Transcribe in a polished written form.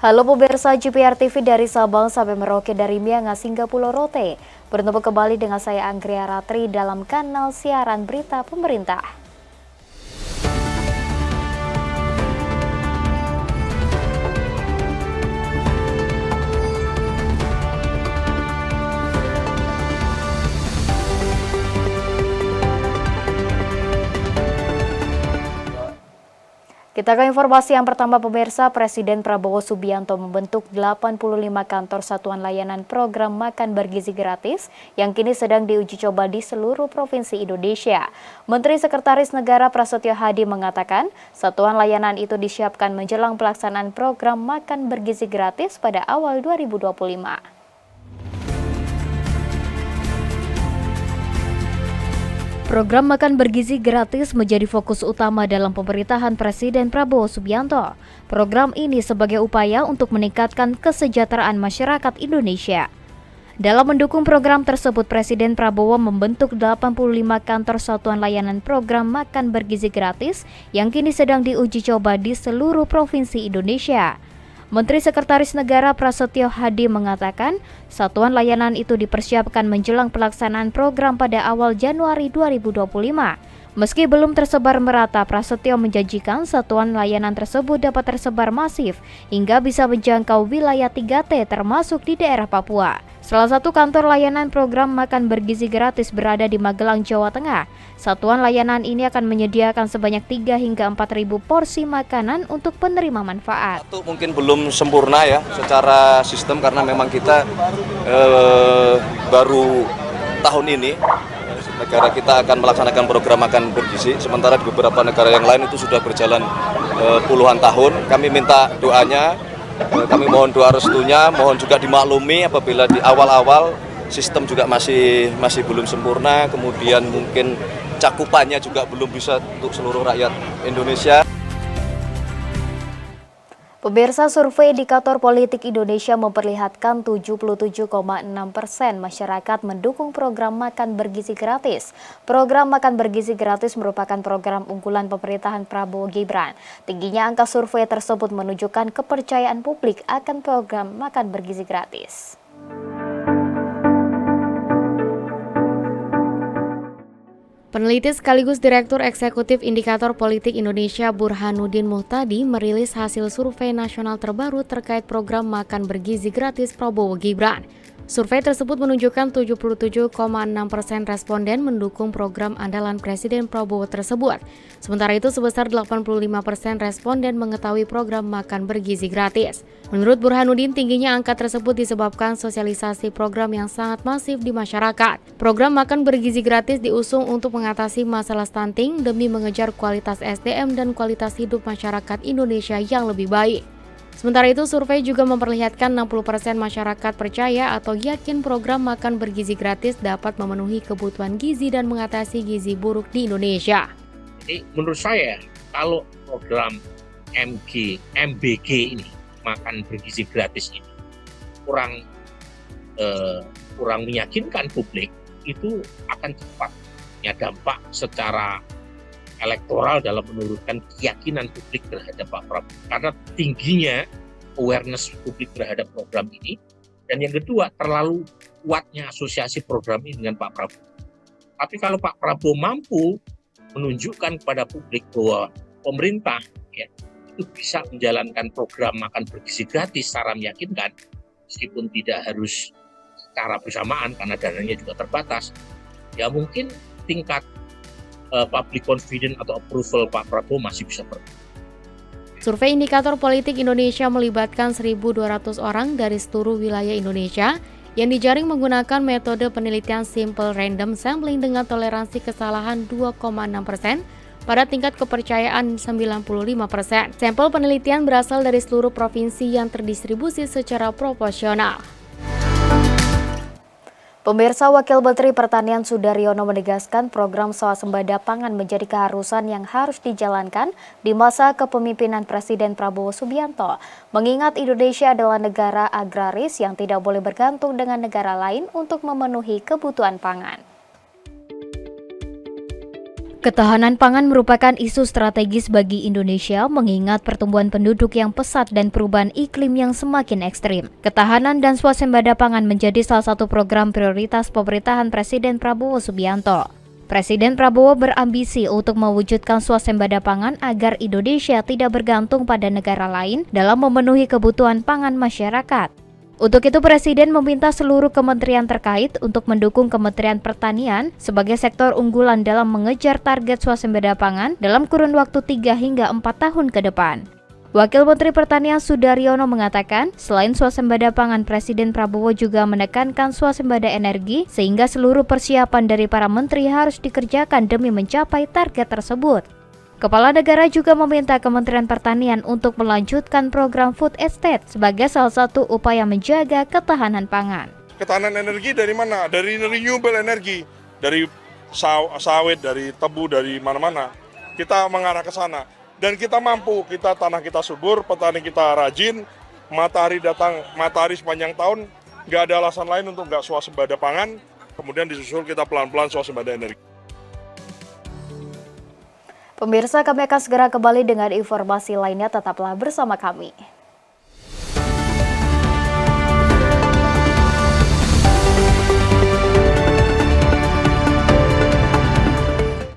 Halo pemirsa GPR TV dari Sabang sampai Merauke, dari Miangas hingga Pulau Rote. Bertemu kembali dengan saya Anggria Ratri dalam kanal siaran berita pemerintah. Kita ke informasi yang pertama pemirsa, Presiden Prabowo Subianto membentuk 85 kantor satuan layanan program makan bergizi gratis yang kini sedang diuji coba di seluruh provinsi Indonesia. Menteri Sekretaris Negara Prasetyo Hadi mengatakan, satuan layanan itu disiapkan menjelang pelaksanaan program makan bergizi gratis pada awal 2025. Program makan bergizi gratis menjadi fokus utama dalam pemerintahan Presiden Prabowo Subianto. Program ini sebagai upaya untuk meningkatkan kesejahteraan masyarakat Indonesia. Dalam mendukung program tersebut, Presiden Prabowo membentuk 85 kantor satuan layanan program makan bergizi gratis yang kini sedang diuji coba di seluruh provinsi Indonesia. Menteri Sekretaris Negara Prasetyo Hadi mengatakan, satuan layanan itu dipersiapkan menjelang pelaksanaan program pada awal Januari 2025. Meski belum tersebar merata, Prasetyo menjanjikan satuan layanan tersebut dapat tersebar masif hingga bisa menjangkau wilayah 3T termasuk di daerah Papua. Salah satu kantor layanan program makan bergizi gratis berada di Magelang, Jawa Tengah. Satuan layanan ini akan menyediakan sebanyak 3 hingga 4.000 porsi makanan untuk penerima manfaat. Itu mungkin belum sempurna ya secara sistem karena memang kita baru tahun ini negara kita akan melaksanakan program makan bergizi, sementara di beberapa negara yang lain itu sudah berjalan puluhan tahun. Kami minta doanya, kami mohon doa restunya, mohon juga dimaklumi apabila di awal-awal sistem juga masih belum sempurna, kemudian mungkin cakupannya juga belum bisa untuk seluruh rakyat Indonesia. Pemirsa, survei Indikator Politik Indonesia memperlihatkan 77,6% masyarakat mendukung program makan bergizi gratis. Program makan bergizi gratis merupakan program unggulan pemerintahan Prabowo Gibran. Tingginya angka survei tersebut menunjukkan kepercayaan publik akan program makan bergizi gratis. Peneliti sekaligus Direktur Eksekutif Indikator Politik Indonesia Burhanuddin Muhtadi merilis hasil survei nasional terbaru terkait program makan bergizi gratis Prabowo Gibran. Survei tersebut menunjukkan 77,6% responden mendukung program andalan Presiden Prabowo tersebut. Sementara itu sebesar 85% responden mengetahui program makan bergizi gratis. Menurut Burhanuddin, tingginya angka tersebut disebabkan sosialisasi program yang sangat masif di masyarakat. Program makan bergizi gratis diusung untuk mengatasi masalah stunting demi mengejar kualitas SDM dan kualitas hidup masyarakat Indonesia yang lebih baik. Sementara itu, survei juga memperlihatkan 60% masyarakat percaya atau yakin program makan bergizi gratis dapat memenuhi kebutuhan gizi dan mengatasi gizi buruk di Indonesia. Jadi menurut saya, kalau program MBG ini, makan bergizi gratis ini, kurang meyakinkan publik, itu akan cepat ya dampak secara elektoral dalam menurunkan keyakinan publik terhadap Pak Prabowo. Karena tingginya awareness publik terhadap program ini. Dan yang kedua, terlalu kuatnya asosiasi program ini dengan Pak Prabowo. Tapi kalau Pak Prabowo mampu menunjukkan kepada publik bahwa pemerintah ya, itu bisa menjalankan program makan bergizi gratis secara meyakinkan, meskipun tidak harus secara bersamaan karena dananya juga terbatas, ya mungkin tingkat public confidence atau approval Pak Prabowo masih bisa berubah. Survei Indikator Politik Indonesia melibatkan 1.200 orang dari seluruh wilayah Indonesia yang dijaring menggunakan metode penelitian simple random sampling dengan toleransi kesalahan 2,6% pada tingkat kepercayaan 95%. Sampel penelitian berasal dari seluruh provinsi yang terdistribusi secara proporsional. Pemirsa, Wakil Menteri Pertanian Sudaryono menegaskan program swasembada pangan menjadi keharusan yang harus dijalankan di masa kepemimpinan Presiden Prabowo Subianto. Mengingat Indonesia adalah negara agraris yang tidak boleh bergantung dengan negara lain untuk memenuhi kebutuhan pangan. Ketahanan pangan merupakan isu strategis bagi Indonesia mengingat pertumbuhan penduduk yang pesat dan perubahan iklim yang semakin ekstrim. Ketahanan dan swasembada pangan menjadi salah satu program prioritas pemerintahan Presiden Prabowo Subianto. Presiden Prabowo berambisi untuk mewujudkan swasembada pangan agar Indonesia tidak bergantung pada negara lain dalam memenuhi kebutuhan pangan masyarakat. Untuk itu, Presiden meminta seluruh kementerian terkait untuk mendukung Kementerian Pertanian sebagai sektor unggulan dalam mengejar target swasembada pangan dalam kurun waktu 3 hingga 4 tahun ke depan. Wakil Menteri Pertanian Sudaryono mengatakan, selain swasembada pangan, Presiden Prabowo juga menekankan swasembada energi sehingga seluruh persiapan dari para menteri harus dikerjakan demi mencapai target tersebut. Kepala negara juga meminta Kementerian Pertanian untuk melanjutkan program food estate sebagai salah satu upaya menjaga ketahanan pangan. Ketahanan energi dari mana? Dari renewable energy, dari sawit, dari tebu, dari mana-mana. Kita mengarah ke sana. Dan kita mampu, tanah kita subur, petani kita rajin, matahari datang, matahari sepanjang tahun, nggak ada alasan lain untuk nggak swasembada pangan, kemudian disusul kita pelan-pelan swasembada energi. Pemirsa, kami akan segera kembali dengan informasi lainnya, tetaplah bersama kami.